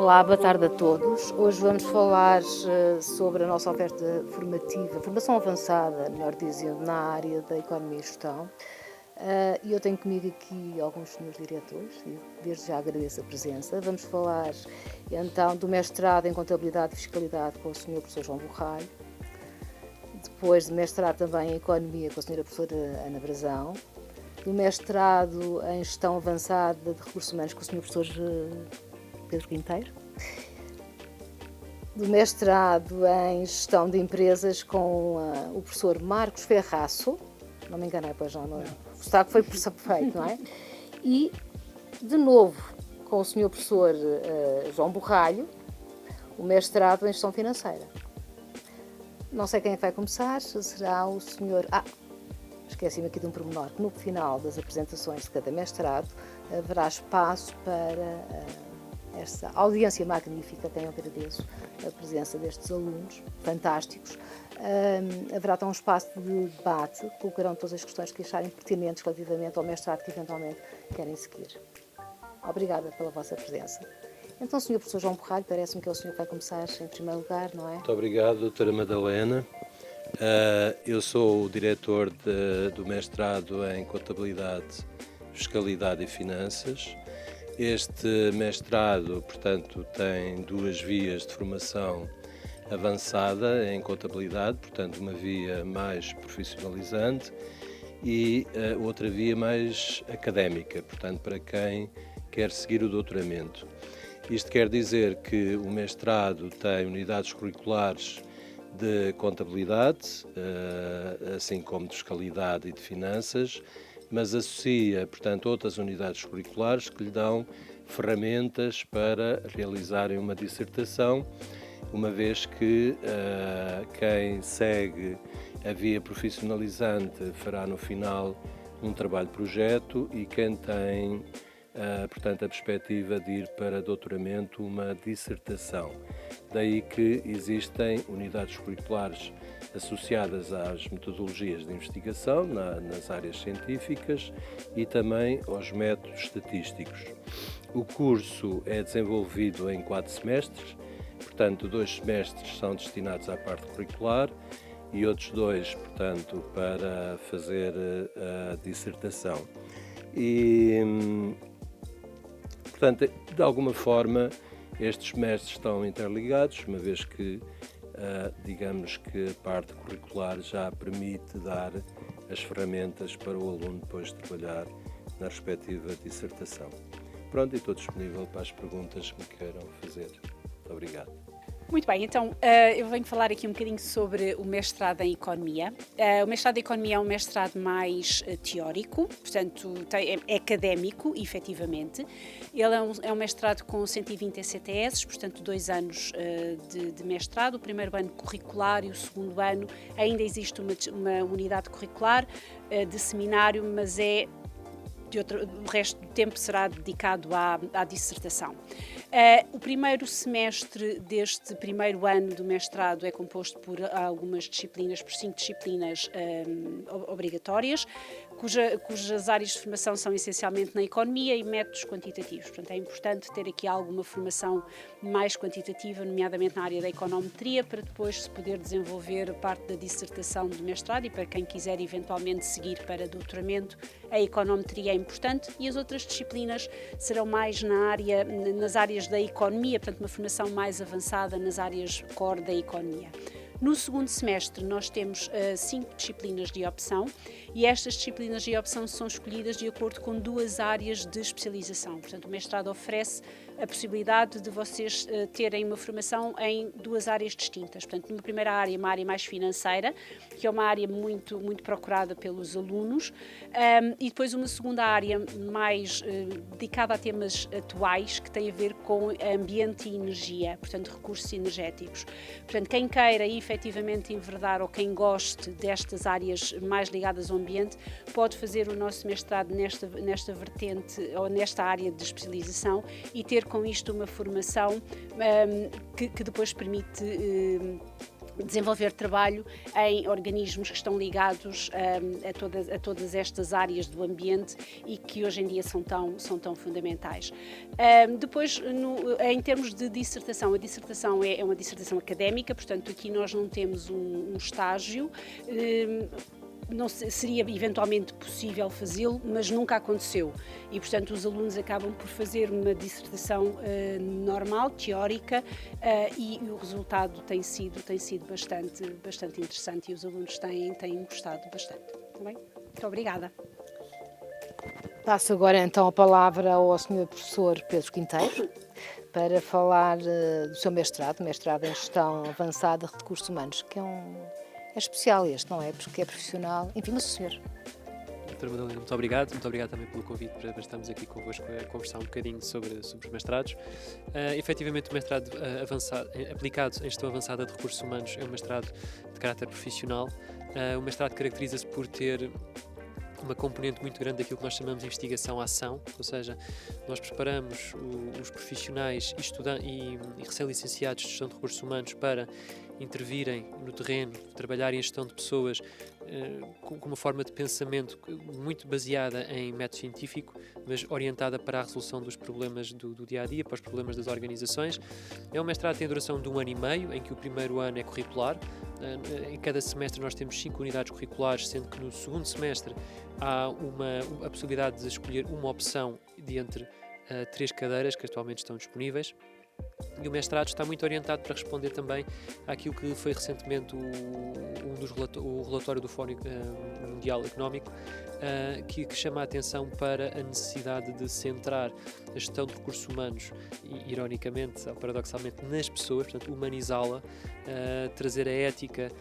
Olá, boa tarde a todos. Hoje vamos falar sobre a nossa oferta formativa, formação avançada, melhor dizendo, na área da economia e gestão. E eu tenho comigo aqui alguns senhores diretores e desde já agradeço a presença. Vamos falar então do mestrado em Contabilidade e Fiscalidade com o Sr. Professor João Borralho, depois do mestrado também em Economia com a Sra. Professora Ana Brazão, do mestrado em Gestão Avançada de Recursos Humanos com o Sr. Professor Pedro Quinteiro, do mestrado em Gestão de Empresas com o professor Marcos Ferraço, não me enganei, pois não, o destaque foi perfeito, não é? E, de novo, com o Sr. Professor João Borralho, o mestrado em Gestão Financeira. Não sei quem é que vai começar, será o Sr. Esqueci-me aqui de um pormenor, que no final das apresentações de cada mestrado haverá espaço para esta audiência magnífica, a quem eu agradeço a presença destes alunos fantásticos. Haverá então um espaço de debate, colocarão todas as questões que acharem pertinentes relativamente ao mestrado que eventualmente querem seguir. Obrigada pela vossa presença. Então, Sr. Professor João Borralho, parece-me que é o senhor que vai começar em primeiro lugar, não é? Muito obrigado, doutora Madalena. Eu sou o diretor do mestrado em Contabilidade, Fiscalidade e Finanças. Este mestrado, portanto, tem duas vias de formação avançada em contabilidade, portanto, uma via mais profissionalizante e outra via mais académica, portanto, para quem quer seguir o doutoramento. Isto quer dizer que o mestrado tem unidades curriculares de contabilidade, assim como de fiscalidade e de finanças, mas associa, portanto, outras unidades curriculares que lhe dão ferramentas para realizarem uma dissertação, uma vez que quem segue a via profissionalizante fará no final um trabalho de projeto e quem tem, portanto, a perspectiva de ir para doutoramento, uma dissertação. Daí que existem unidades curriculares associadas às metodologias de investigação nas áreas científicas e também aos métodos estatísticos. O curso é desenvolvido em 4 semestres, portanto 2 semestres são destinados à parte curricular e outros 2, portanto, para fazer a dissertação. E, portanto, de alguma forma, estes semestres estão interligados, uma vez que digamos que a parte curricular já permite dar as ferramentas para o aluno depois trabalhar na respectiva dissertação. Pronto, e estou disponível para as perguntas que me queiram fazer. Muito obrigado. Muito bem, então eu venho falar aqui um bocadinho sobre o mestrado em Economia. O mestrado em Economia é um mestrado mais teórico, portanto é académico, efetivamente. Ele é um mestrado com 120 ECTS, portanto 2 anos de mestrado. O primeiro ano curricular e o segundo ano ainda existe uma unidade curricular de seminário, mas o resto do tempo será dedicado à dissertação. O primeiro semestre deste primeiro ano do mestrado é composto por algumas disciplinas, por 5 disciplinas obrigatórias, cujas áreas de formação são essencialmente na economia e métodos quantitativos. Portanto, é importante ter aqui alguma formação mais quantitativa, nomeadamente na área da econometria, para depois se poder desenvolver parte da dissertação de mestrado e para quem quiser eventualmente seguir para doutoramento, a econometria é importante e as outras disciplinas serão mais nas áreas da economia, portanto uma formação mais avançada nas áreas core da economia. No segundo semestre nós temos 5 disciplinas de opção e estas disciplinas de opção são escolhidas de acordo com 2 áreas de especialização. Portanto, o mestrado oferece a possibilidade de vocês terem uma formação em 2 áreas distintas. Portanto, uma primeira área, uma área mais financeira, que é uma área muito, muito procurada pelos alunos, e depois uma segunda área mais dedicada a temas atuais, que tem a ver com ambiente e energia, portanto, recursos energéticos. Portanto, quem queira efetivamente enverdar ou quem goste destas áreas mais ligadas ao ambiente, pode fazer o nosso mestrado nesta vertente ou nesta área de especialização e ter com isto uma formação que depois permite desenvolver trabalho em organismos que estão ligados a todas estas áreas do ambiente e que hoje em dia são tão fundamentais. Depois, em termos de dissertação, a dissertação é uma dissertação académica, portanto aqui nós não temos um estágio. Não seria eventualmente possível fazê-lo, mas nunca aconteceu. E, portanto, os alunos acabam por fazer uma dissertação normal, teórica, e o resultado tem sido bastante interessante e os alunos têm gostado bastante. Tá bem? Muito obrigada. Passo agora então a palavra ao Sr. Professor Pedro Quinteiro para falar do seu mestrado em Gestão Avançada de Recursos Humanos, que é especial este, não é? Porque é profissional. Enfim, mas o senhor. Doutora Madalena, muito obrigado também pelo convite para estarmos aqui convosco a conversar um bocadinho sobre os mestrados. Efetivamente, o mestrado aplicado em Gestão Avançada de Recursos Humanos é um mestrado de caráter profissional. O mestrado caracteriza-se por ter uma componente muito grande daquilo que nós chamamos de investigação-ação, ou seja, nós preparamos os profissionais e recém-licenciados de Gestão de Recursos Humanos para intervirem no terreno, trabalharem a gestão de pessoas com uma forma de pensamento muito baseada em método científico, mas orientada para a resolução dos problemas do dia-a-dia, para os problemas das organizações. É um mestrado que tem a duração de 1 ano e meio, em que o primeiro ano é curricular. Em cada semestre nós temos 5 unidades curriculares, sendo que no segundo semestre há a possibilidade de escolher uma opção de entre 3 cadeiras que atualmente estão disponíveis. E o mestrado está muito orientado para responder também àquilo que foi recentemente o relatório do Fórum Mundial Económico, que chama a atenção para a necessidade de centrar a gestão de recursos humanos, ironicamente, ou paradoxalmente, nas pessoas, portanto, humanizá-la, trazer a ética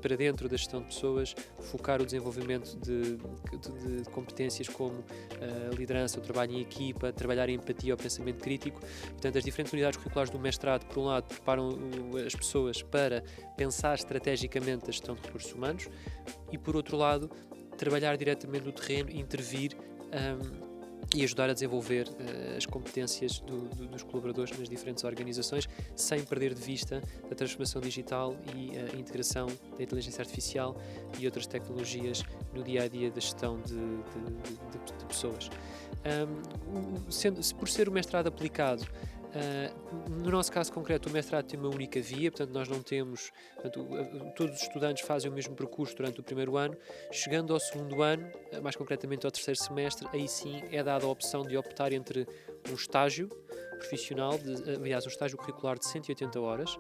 para dentro da gestão de pessoas, focar o desenvolvimento de competências como a liderança, o trabalho em equipa, trabalhar em empatia, o pensamento crítico. Portanto, as diferentes unidades curriculares do mestrado, por um lado, preparam as pessoas para pensar estrategicamente a gestão de recursos humanos e, por outro lado, trabalhar diretamente no terreno, intervir e ajudar a desenvolver as competências dos colaboradores nas diferentes organizações, sem perder de vista a transformação digital e a integração da inteligência artificial e outras tecnologias no dia-a-dia da gestão de pessoas. Por ser o mestrado aplicado, no nosso caso concreto, o mestrado tem uma única via, portanto nós não temos, todos os estudantes fazem o mesmo percurso durante o primeiro ano. Chegando ao segundo ano, mais concretamente ao terceiro semestre, aí sim é dada a opção de optar entre um estágio profissional, aliás um estágio curricular de 180 horas,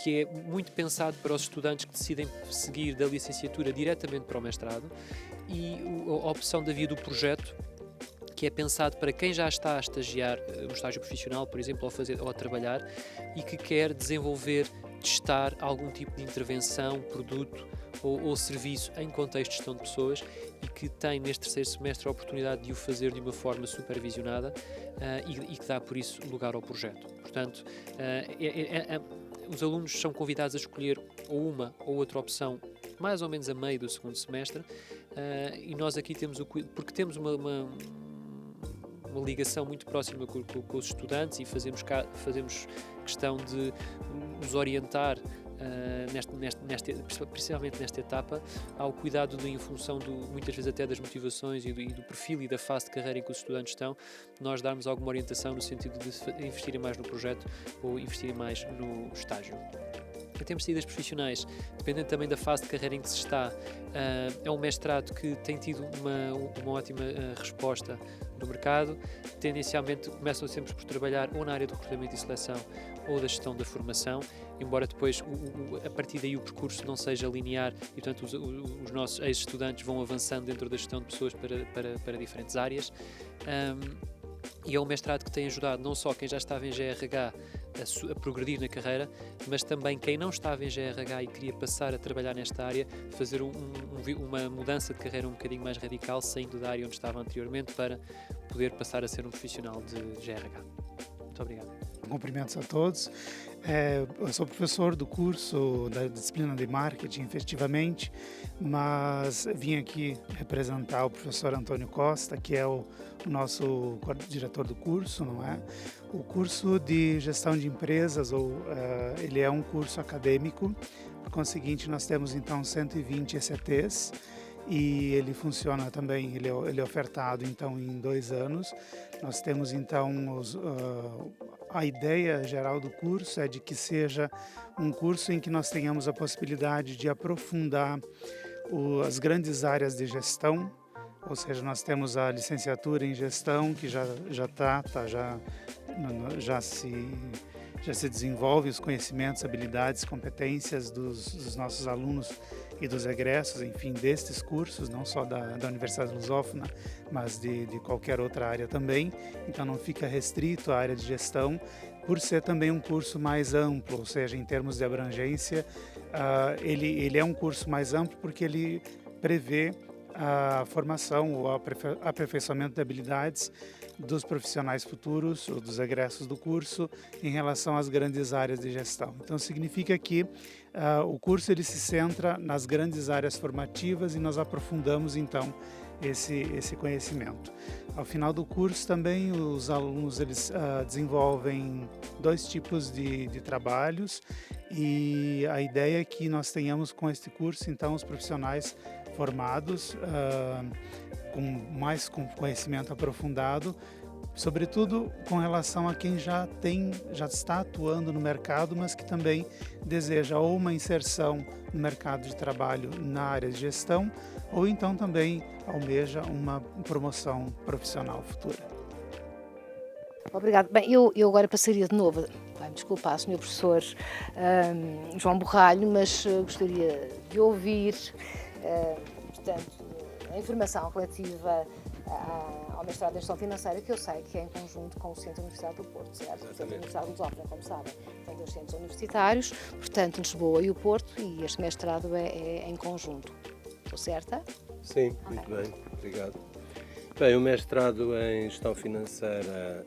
que é muito pensado para os estudantes que decidem seguir da licenciatura diretamente para o mestrado, e a opção da via do projeto, que é pensado para quem já está a estagiar no estágio profissional, por exemplo, ou a trabalhar, e que quer desenvolver, testar algum tipo de intervenção, produto ou serviço em contexto de gestão de pessoas, e que tem neste terceiro semestre a oportunidade de o fazer de uma forma supervisionada e que dá por isso lugar ao projeto. Portanto, os alunos são convidados a escolher ou uma ou outra opção mais ou menos a meio do segundo semestre, e nós aqui temos porque temos uma ligação muito próxima com os estudantes, e fazemos questão de os orientar principalmente nesta etapa, ao cuidado em função muitas vezes até das motivações e do perfil e da fase de carreira em que os estudantes estão, nós darmos alguma orientação no sentido de investirem mais no projeto ou investirem mais no estágio. Em termos de saídas profissionais, dependendo também da fase de carreira em que se está, é um mestrado que tem tido uma ótima resposta do mercado. Tendencialmente começam sempre por trabalhar ou na área do recrutamento e seleção ou da gestão da formação, embora depois a partir daí o percurso não seja linear e, portanto, os nossos ex-estudantes vão avançando dentro da gestão de pessoas para diferentes áreas. E é um mestrado que tem ajudado não só quem já estava em GRH a progredir na carreira, mas também quem não estava em GRH e queria passar a trabalhar nesta área, fazer uma mudança de carreira um bocadinho mais radical, saindo da área onde estava anteriormente, para poder passar a ser um profissional de GRH. Muito obrigado. Cumprimentos a todos. Eu sou professor do curso da disciplina de marketing, efetivamente, mas vim aqui representar o professor Antônio Costa, que é o nosso diretor do curso, não é? O curso de gestão de empresas, ele é um curso acadêmico. Por conseguinte, nós temos então 120 ECTs. E ele funciona também, ele é ofertado então em 2 anos. Nós temos então a ideia geral do curso é de que seja um curso em que nós tenhamos a possibilidade de aprofundar as grandes áreas de gestão, ou seja, nós temos a licenciatura em gestão que já se desenvolve os conhecimentos, habilidades, competências dos nossos alunos e dos egressos, enfim, destes cursos, não só da Universidade Lusófona, mas de qualquer outra área também. Então não fica restrito à área de gestão, por ser também um curso mais amplo, ou seja, em termos de abrangência, ele é um curso mais amplo porque ele prevê a formação ou aperfeiçoamento de habilidades dos profissionais futuros ou dos egressos do curso em relação às grandes áreas de gestão. Então significa que o curso ele se centra nas grandes áreas formativas e nós aprofundamos então esse conhecimento. Ao final do curso também os alunos eles desenvolvem 2 tipos de trabalhos e a ideia é que nós tenhamos com este curso então os profissionais formados com conhecimento aprofundado, sobretudo com relação a quem já está atuando no mercado, mas que também deseja ou uma inserção no mercado de trabalho na área de gestão, ou então também almeja uma promoção profissional futura. Obrigada. Bem, eu agora passaria de novo, vai-me desculpar, Sr. Professor João Borralho, mas gostaria de ouvir, portanto, a informação relativa ao mestrado em Gestão Financeira, que eu sei que é em conjunto com o Centro Universitário do Porto, certo? O Centro Universitário de Lusófona, como sabem, tem 2 centros universitários, portanto, Lisboa e o Porto, e este mestrado é em conjunto. Estou certa? Sim, muito bem, obrigado. Bem, o mestrado em Gestão Financeira,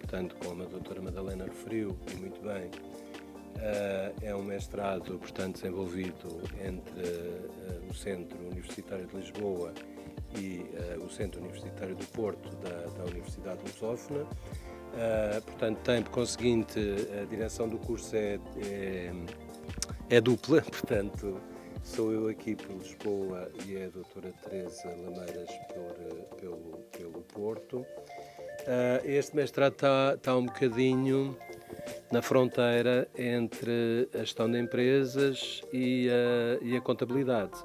portanto, como a doutora Madalena referiu, e muito bem, é um mestrado, portanto, desenvolvido entre o Centro Universitário de Lisboa e o Centro Universitário do Porto, da Universidade Lusófona. Portanto, tem, por conseguinte, a direção do curso é dupla, portanto, sou eu aqui por Lisboa e é a doutora Teresa Lameiras pelo Porto. Este mestrado está um bocadinho na fronteira entre a gestão de empresas e a contabilidade.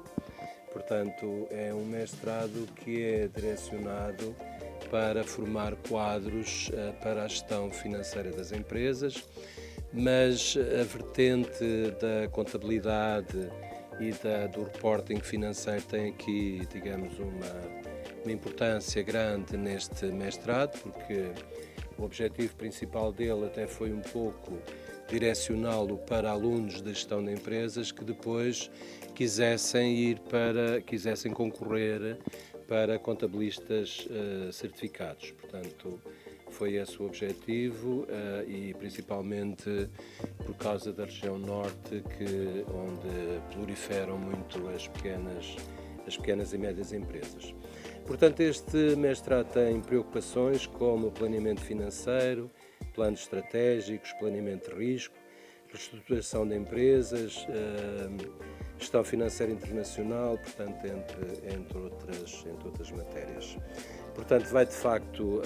Portanto, é um mestrado que é direcionado para formar quadros para a gestão financeira das empresas, mas a vertente da contabilidade e do reporting financeiro tem aqui, digamos, uma importância grande neste mestrado, porque o objetivo principal dele até foi um pouco direcioná-lo para alunos de gestão de empresas que depois quisessem concorrer para contabilistas certificados. Portanto, foi esse o objetivo e principalmente por causa da região norte, onde proliferam muito as pequenas e médias empresas. Portanto, este mestrado tem preocupações como planeamento financeiro, planos estratégicos, planeamento de risco, reestruturação de empresas, gestão financeira internacional, portanto, entre outras matérias. Portanto, vai de facto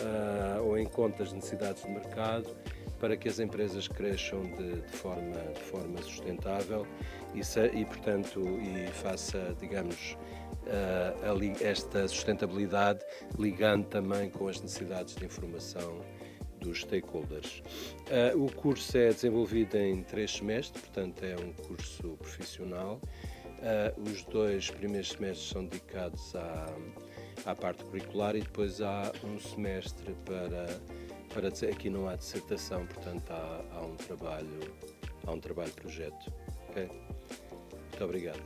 ao encontro das necessidades de mercado para que as empresas cresçam de forma sustentável e portanto, faça, digamos, esta sustentabilidade ligando também com as necessidades de informação dos stakeholders. O curso é desenvolvido em 3 semestres, portanto é um curso profissional. Os 2 primeiros semestres são dedicados à parte curricular e depois há um semestre para aqui não há dissertação, portanto há um trabalho projeto. Okay? Muito obrigado.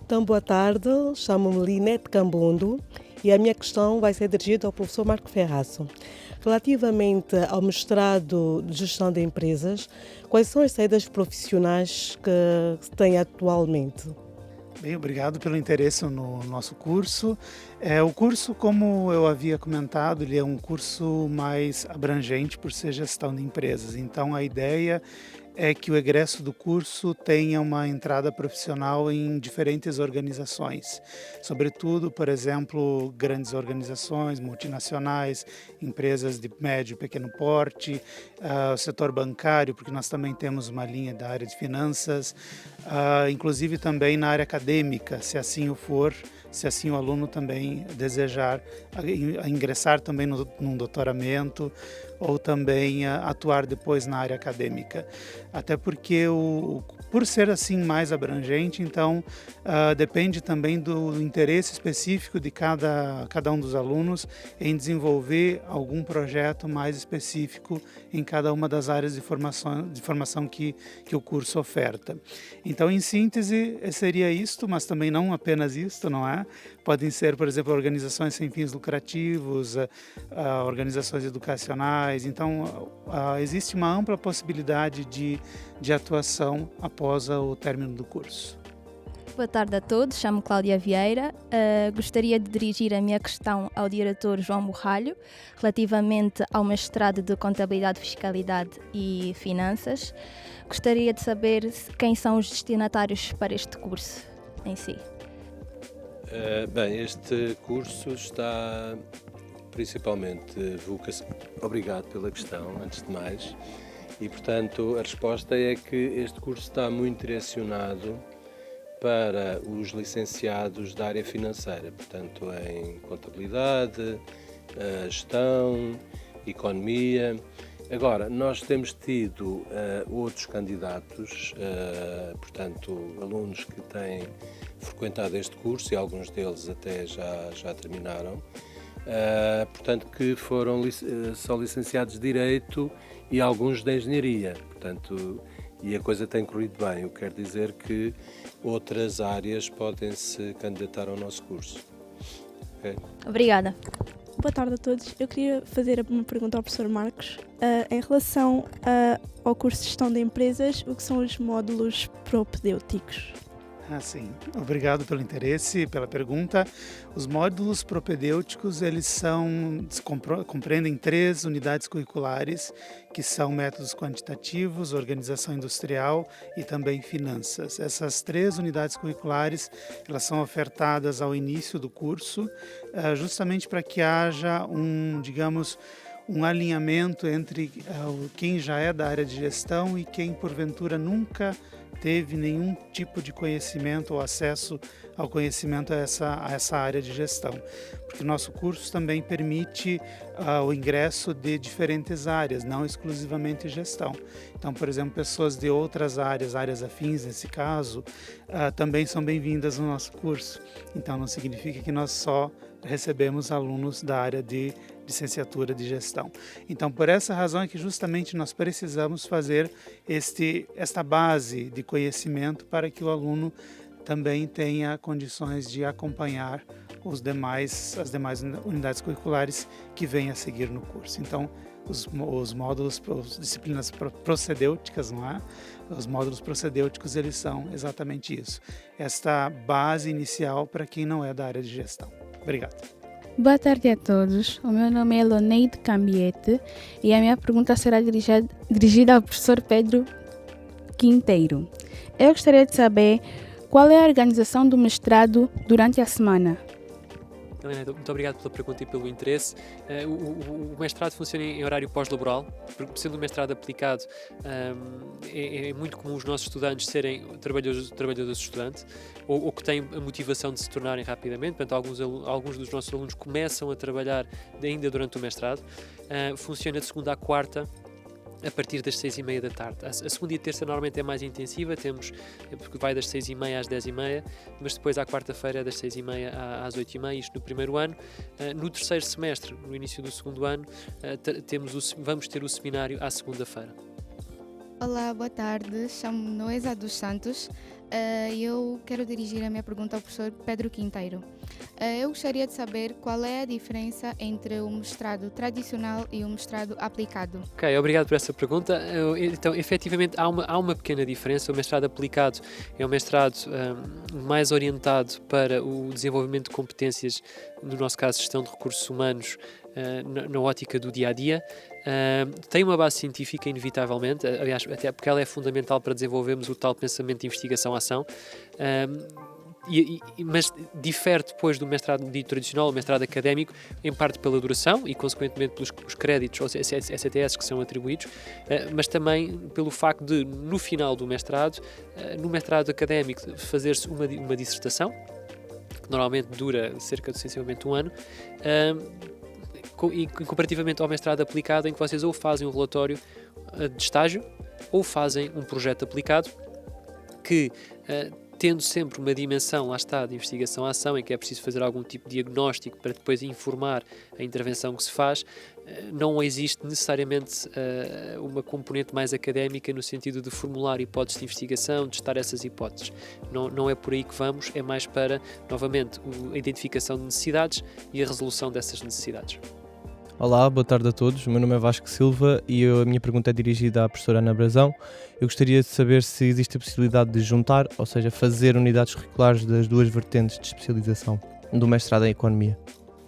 Então, boa tarde, chamo-me Linete Cambundo e a minha questão vai ser dirigida ao professor Marco Ferraço. Relativamente ao mestrado de Gestão de Empresas, quais são as saídas profissionais que se tem atualmente? Bem, obrigado pelo interesse no nosso curso. O curso, como eu havia comentado, ele é um curso mais abrangente por ser gestão de empresas. Então, a ideia é que o egresso do curso tenha uma entrada profissional em diferentes organizações, sobretudo, por exemplo, grandes organizações multinacionais, empresas de médio e pequeno porte, o setor bancário, porque nós também temos uma linha da área de finanças, inclusive também na área acadêmica, se assim o for, se assim o aluno também desejar ingressar também num doutoramento ou também atuar depois na área acadêmica. Até porque, por ser assim mais abrangente, então depende também do interesse específico de cada um dos alunos em desenvolver algum projeto mais específico em cada uma das áreas de formação que o curso oferta. Então, em síntese, seria isto, mas também não apenas isto, não é? Podem ser, por exemplo, organizações sem fins lucrativos, organizações educacionais. Então, existe uma ampla possibilidade de atuação após o término do curso. Boa tarde a todos, chamo-me Cláudia Vieira. Gostaria de dirigir a minha questão ao diretor João Morralho, relativamente ao mestrado de Contabilidade, Fiscalidade e Finanças. Gostaria de saber quem são os destinatários para este curso em si. Bem, este curso está principalmente Obrigado pela questão, antes de mais. E, portanto, a resposta é que este curso está muito direcionado para os licenciados da área financeira, portanto, em contabilidade, gestão, economia. Agora, nós temos tido outros candidatos, portanto, alunos que têm frequentado este curso e alguns deles até já terminaram, portanto, que são licenciados de Direito e alguns de Engenharia, portanto, e a coisa tem corrido bem. Eu quero dizer que outras áreas podem se candidatar ao nosso curso. Okay? Obrigada. Boa tarde a todos. Eu queria fazer uma pergunta ao professor Marcos. Em relação ao curso de Gestão de Empresas, o que são os módulos propedêuticos? Sim. Obrigado pelo interesse e pela pergunta. Os módulos propedêuticos, eles compreendem 3 unidades curriculares, que são métodos quantitativos, organização industrial e também finanças. Essas 3 unidades curriculares, elas são ofertadas ao início do curso, justamente para que haja um alinhamento entre quem já é da área de gestão e quem, porventura, nunca teve nenhum tipo de conhecimento ou acesso ao conhecimento a essa área de gestão. Porque o nosso curso também permite o ingresso de diferentes áreas, não exclusivamente gestão. Então, por exemplo, pessoas de outras áreas afins, nesse caso, também são bem-vindas no nosso curso. Então, não significa que nós só recebemos alunos da área de licenciatura de gestão. Então, por essa razão é que justamente nós precisamos fazer esta base de conhecimento para que o aluno também tenha condições de acompanhar as demais unidades curriculares que vêm a seguir no curso. Então, os módulos, as disciplinas procedêuticas, não é? Os módulos procedêuticos, eles são exatamente isso. Esta base inicial para quem não é da área de gestão. Obrigado. Boa tarde a todos. O meu nome é Loneide Cambiete e a minha pergunta será dirigida ao professor Pedro Quinteiro. Eu gostaria de saber qual é a organização do mestrado durante a semana. Helena, muito obrigado pela pergunta e pelo interesse. O mestrado funciona em horário pós-laboral, porque sendo um mestrado aplicado, é muito comum os nossos estudantes serem trabalhadores estudantes ou que têm a motivação de se tornarem rapidamente. Portanto, alguns dos nossos alunos começam a trabalhar ainda durante o mestrado. Funciona de segunda à quarta, a partir das 6h30 da tarde. A segunda e a terça normalmente é mais intensiva, porque vai das 6h30 às 10h30, mas depois à quarta-feira é das 6h30 às 8h30, isto no primeiro ano. No terceiro semestre, no início do segundo ano, vamos ter o seminário à segunda-feira. Olá, boa tarde. Chamo-me Noesa dos Santos. Eu quero dirigir a minha pergunta ao professor Pedro Quinteiro. Eu gostaria de saber qual é a diferença entre o mestrado tradicional e o mestrado aplicado. Ok, obrigado por essa pergunta. Então, efetivamente, há uma pequena diferença. O mestrado aplicado é um mestrado mais orientado para o desenvolvimento de competências, no nosso caso, gestão de recursos humanos, na ótica do dia-a-dia. Tem uma base científica, inevitavelmente, aliás, até porque ela é fundamental para desenvolvermos o tal pensamento de investigação-ação. Mas difere depois do mestrado dito tradicional, o mestrado académico, em parte pela duração e, consequentemente, pelos créditos ou ECTS que são atribuídos, mas também pelo facto de, no final do mestrado, no mestrado académico, fazer-se uma dissertação, que normalmente dura cerca de sensivelmente 1 ano, e comparativamente ao mestrado aplicado, em que vocês ou fazem um relatório de estágio ou fazem um projeto aplicado que, tendo sempre uma dimensão, lá está, de investigação-ação, em que é preciso fazer algum tipo de diagnóstico para depois informar a intervenção que se faz, não existe necessariamente uma componente mais académica no sentido de formular hipóteses de investigação, testar essas hipóteses. Não é por aí que vamos, é mais para, novamente, a identificação de necessidades e a resolução dessas necessidades. Olá, boa tarde a todos. O meu nome é Vasco Silva e a minha pergunta é dirigida à professora Ana Brazão. Eu gostaria de saber se existe a possibilidade de juntar, ou seja, fazer unidades curriculares das duas vertentes de especialização do mestrado em Economia.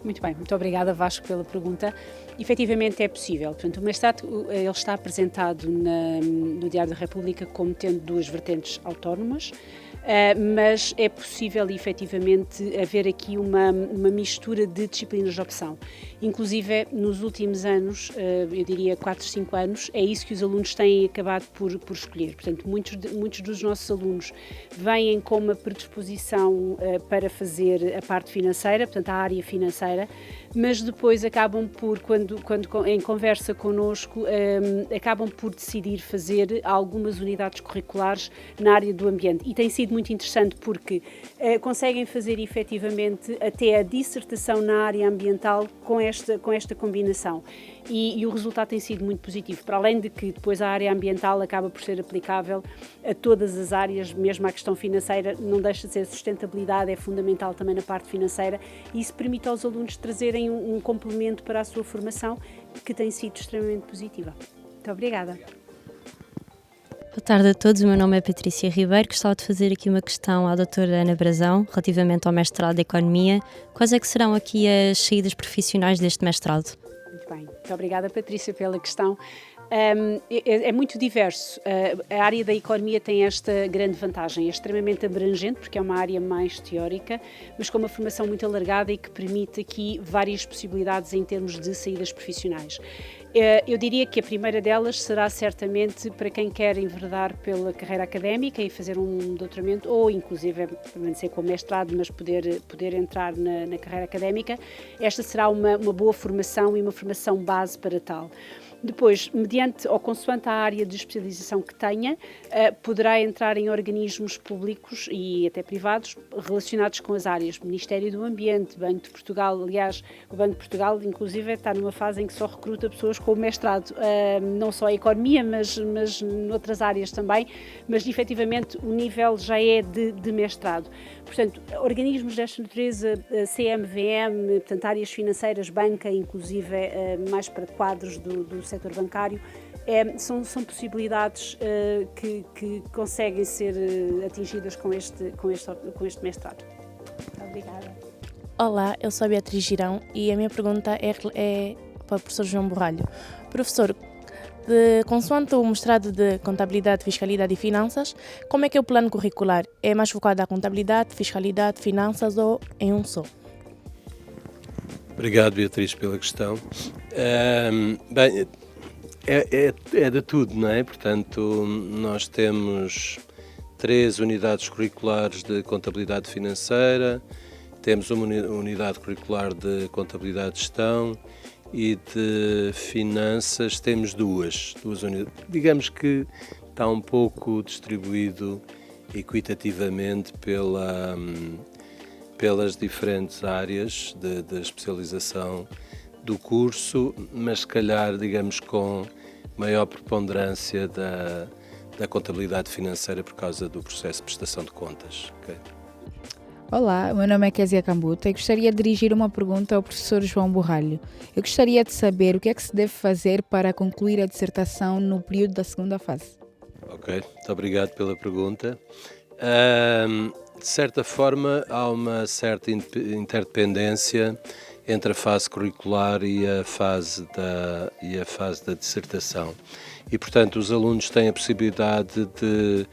Muito bem, muito obrigada, Vasco, pela pergunta. Efetivamente é possível. Portanto, o mestrado ele está apresentado no Diário da República como tendo duas vertentes autónomas, mas é possível efetivamente haver aqui uma mistura de disciplinas de opção. Inclusive, nos últimos anos, eu diria 4, 5 anos, é isso que os alunos têm acabado por escolher. Portanto, muitos dos nossos alunos vêm com uma predisposição para fazer a parte financeira, portanto, a área financeira, mas depois acabam por, quando em conversa connosco, acabam por decidir fazer algumas unidades curriculares na área do ambiente. E tem sido muito interessante porque conseguem fazer efetivamente até a dissertação na área ambiental com esta combinação. E o resultado tem sido muito positivo, para além de que depois a área ambiental acaba por ser aplicável a todas as áreas, mesmo à questão financeira, não deixa de ser sustentabilidade, é fundamental também na parte financeira, e isso permite aos alunos trazerem um complemento para a sua formação que tem sido extremamente positiva. Muito obrigada. Boa tarde a todos, o meu nome é Patrícia Ribeiro. Gostava de fazer aqui uma questão à doutora Ana Brazão relativamente ao mestrado de Economia. Quais é que serão aqui as saídas profissionais deste mestrado? Muito bem, muito obrigada, Patrícia, pela questão. É muito diverso. A área da economia tem esta grande vantagem, é extremamente abrangente porque é uma área mais teórica, mas com uma formação muito alargada e que permite aqui várias possibilidades em termos de saídas profissionais. Eu diria que a primeira delas será certamente para quem quer enverdar pela carreira académica e fazer um doutoramento ou inclusive permanecer com o mestrado, mas poder entrar na carreira académica. Esta será uma boa formação e uma formação base para tal. Depois, mediante ou consoante a área de especialização que tenha, poderá entrar em organismos públicos e até privados relacionados com as áreas Ministério do Ambiente, Banco de Portugal. Aliás, o Banco de Portugal, inclusive, está numa fase em que só recruta pessoas com o mestrado, não só a economia, mas noutras áreas também, mas efetivamente o nível já é de mestrado. Portanto, organismos desta natureza, CMVM, portanto, áreas financeiras, banca, inclusive mais para quadros do setor bancário, são possibilidades que conseguem ser atingidas com este mestrado. Obrigada. Olá, eu sou a Beatriz Girão e a minha pergunta é para o professor João Borralho. Professor, consoante o mestrado de Contabilidade, Fiscalidade e Finanças, como é que é o plano curricular? É mais focado à contabilidade, fiscalidade, finanças ou em um só? Obrigado, Beatriz, pela questão. Bem, é de tudo, não é? Portanto, nós temos 3 unidades curriculares de contabilidade financeira, temos uma unidade curricular de contabilidade de gestão e de finanças temos duas unidades. Digamos que está um pouco distribuído equitativamente pelas diferentes áreas de especialização do curso, mas se calhar, digamos, com maior preponderância da contabilidade financeira por causa do processo de prestação de contas. Okay? Olá, o meu nome é Kézia Cambuta e gostaria de dirigir uma pergunta ao professor João Borralho. Eu gostaria de saber o que é que se deve fazer para concluir a dissertação no período da segunda fase. Ok, muito obrigado pela pergunta. De certa forma, há uma certa interdependência entre a fase curricular e a fase da dissertação. E, portanto, os alunos têm a possibilidade de,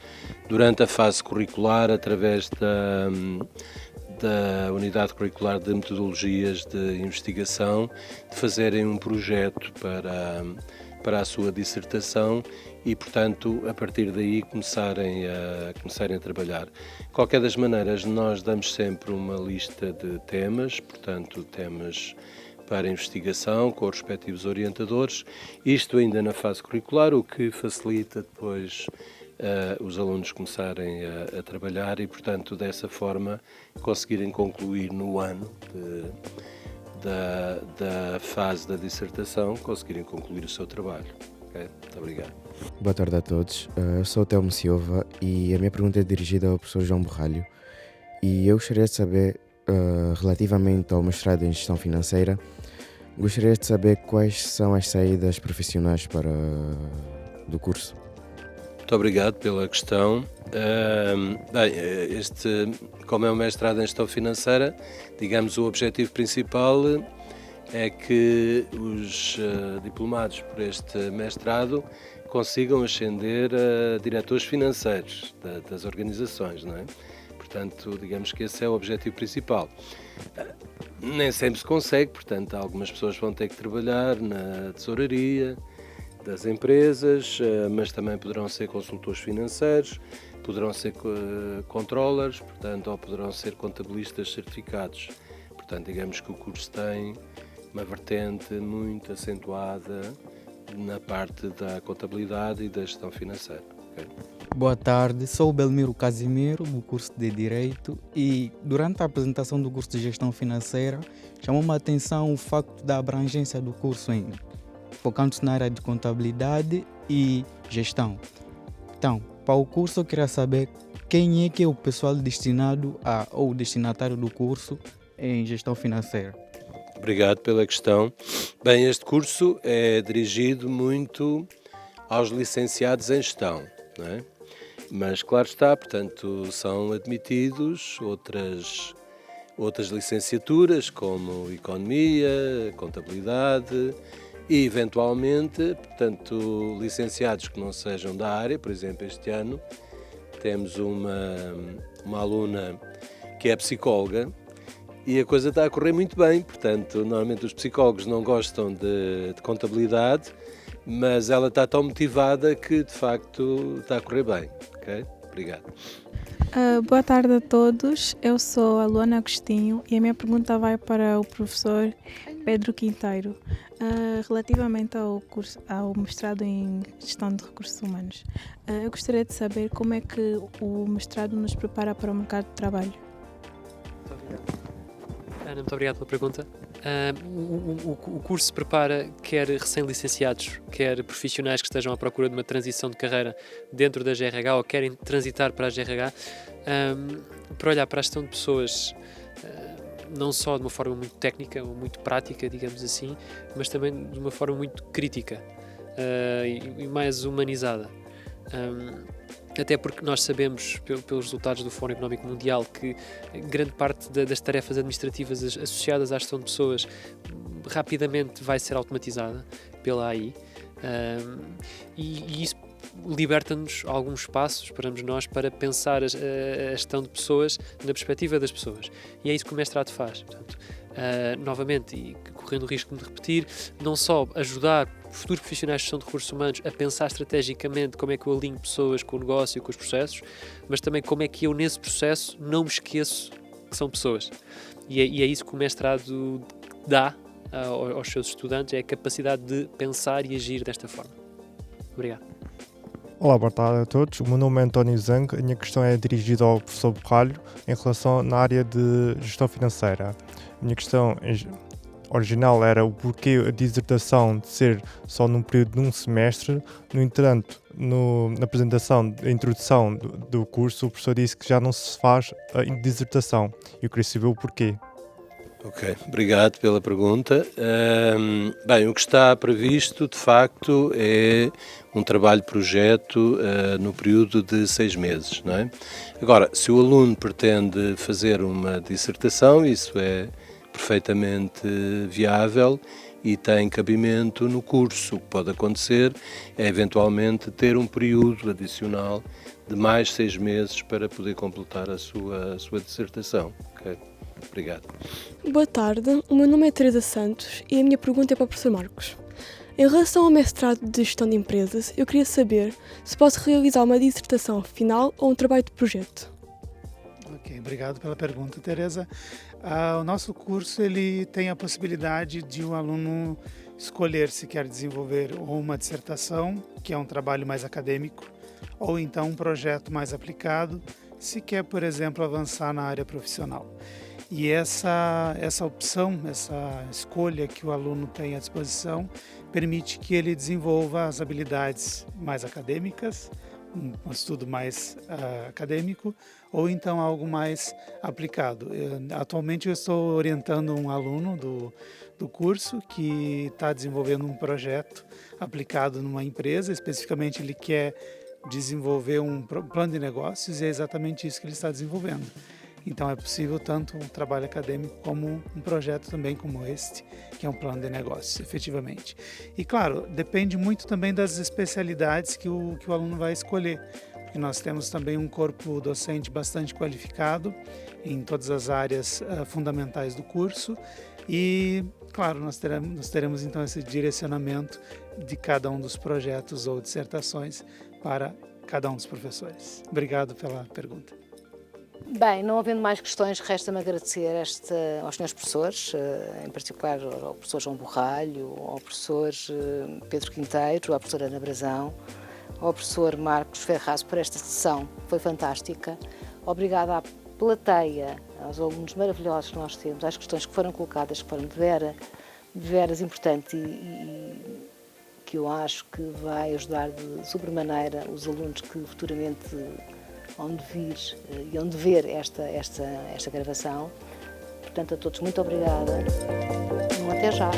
durante a fase curricular, através da unidade curricular de metodologias de investigação, de fazerem um projeto para a sua dissertação e, portanto, a partir daí começarem a trabalhar. De qualquer das maneiras, nós damos sempre uma lista de temas, portanto, temas para investigação, com os respectivos orientadores, isto ainda na fase curricular, o que facilita depois os alunos começarem a trabalhar e, portanto, dessa forma, conseguirem concluir no ano da fase da dissertação, conseguirem concluir o seu trabalho. Okay? Muito obrigado. Boa tarde a todos, eu sou o Telmo Silva e a minha pergunta é dirigida ao professor João Borralho e eu gostaria de saber, relativamente ao mestrado em gestão financeira, gostaria de saber quais são as saídas profissionais do curso. Muito obrigado pela questão. Como é um mestrado em gestão financeira, digamos, o objetivo principal é que os diplomados por este mestrado consigam ascender a diretores financeiros das organizações, não é? Portanto, digamos que esse é o objetivo principal. Nem sempre se consegue, portanto, algumas pessoas vão ter que trabalhar na tesouraria das empresas, mas também poderão ser consultores financeiros, poderão ser controllers, portanto, ou poderão ser contabilistas certificados. Portanto, digamos que o curso tem uma vertente muito acentuada na parte da contabilidade e da gestão financeira. Okay? Boa tarde, sou o Belmiro Casimiro, do curso de Direito, e durante a apresentação do curso de Gestão Financeira, chamou-me a atenção o facto da abrangência do curso, focando-se na área de contabilidade e gestão. Então, para o curso eu queria saber quem é que é o pessoal destinado ou destinatário do curso em Gestão Financeira. Obrigado pela questão. Bem, este curso é dirigido muito aos licenciados em gestão, não é? Mas, claro está, portanto, são admitidos outras licenciaturas, como Economia, Contabilidade e, eventualmente, portanto, licenciados que não sejam da área. Por exemplo, este ano temos uma aluna que é psicóloga e a coisa está a correr muito bem. Portanto, normalmente os psicólogos não gostam de contabilidade, mas ela está tão motivada que, de facto, está a correr bem. Ok? Obrigado. Boa tarde a todos, eu sou a Luana Agostinho e a minha pergunta vai para o professor Pedro Quinteiro, relativamente ao mestrado em Gestão de Recursos Humanos. Eu gostaria de saber como é que o mestrado nos prepara para o mercado de trabalho. Ana, muito obrigado pela pergunta. O curso prepara quer recém-licenciados, quer profissionais que estejam à procura de uma transição de carreira dentro da GRH ou querem transitar para a GRH, para olhar para a gestão de pessoas, não só de uma forma muito técnica ou muito prática, digamos assim, mas também de uma forma muito crítica e mais humanizada. Até porque nós sabemos, pelos resultados do Fórum Económico Mundial, que grande parte das tarefas administrativas associadas à gestão de pessoas rapidamente vai ser automatizada pela AI, e isso liberta-nos algum espaço, esperamos nós, para pensar a gestão de pessoas na perspectiva das pessoas. E é isso que o mestrado faz. Portanto, novamente, e correndo o risco de me repetir, não só ajudar futuros profissionais de gestão de recursos humanos a pensar estrategicamente como é que eu alinho pessoas com o negócio e com os processos, mas também como é que eu nesse processo não me esqueço que são pessoas. E é isso que o mestrado dá aos seus estudantes, é a capacidade de pensar e agir desta forma. Obrigado. Olá, boa tarde a todos. O meu nome é António Zang. A minha questão é dirigida ao professor Borralho em relação na área de gestão financeira. A minha questão é original era o porquê a dissertação de ser só num período de um semestre. No entanto, na apresentação, a introdução do curso, o professor disse que já não se faz a dissertação. Eu queria saber o porquê. Ok, obrigado pela pergunta. Bem, o que está previsto, de facto, é um trabalho-projeto no período de 6 meses, não é? Agora, se o aluno pretende fazer uma dissertação, isso é perfeitamente viável e tem cabimento no curso. O que pode acontecer é, eventualmente, ter um período adicional de mais 6 meses para poder completar a sua dissertação. Okay? Obrigado. Boa tarde, o meu nome é Teresa Santos e a minha pergunta é para o professor Marcos. Em relação ao mestrado de Gestão de Empresas, eu queria saber se posso realizar uma dissertação final ou um trabalho de projeto. Ok, obrigado pela pergunta, Teresa. O nosso curso ele tem a possibilidade de um aluno escolher se quer desenvolver ou uma dissertação, que é um trabalho mais acadêmico, ou então um projeto mais aplicado, se quer, por exemplo, avançar na área profissional. E essa opção, essa escolha que o aluno tem à disposição, permite que ele desenvolva as habilidades mais acadêmicas, um estudo mais acadêmico, ou então algo mais aplicado. Atualmente eu estou orientando um aluno do curso que está desenvolvendo um projeto aplicado numa empresa, especificamente ele quer desenvolver um plano de negócios e é exatamente isso que ele está desenvolvendo. Então é possível tanto um trabalho acadêmico como um projeto também como este, que é um plano de negócios, efetivamente. E claro, depende muito também das especialidades que o aluno vai escolher, porque nós temos também um corpo docente bastante qualificado em todas as áreas fundamentais do curso e, claro, nós teremos então esse direcionamento de cada um dos projetos ou dissertações para cada um dos professores. Obrigado pela pergunta. Bem, não havendo mais questões, resta-me agradecer aos senhores professores, em particular ao professor João Borralho, ao professor Pedro Quinteiro, à professora Ana Brazão, ao professor Marcos Ferraço por esta sessão, foi fantástica. Obrigada à plateia, aos alunos maravilhosos que nós temos, às questões que foram colocadas, que foram de veras importantes e que eu acho que vai ajudar de sobremaneira os alunos que futuramente onde vir e onde ver esta gravação. Portanto, a todos muito obrigada e até já.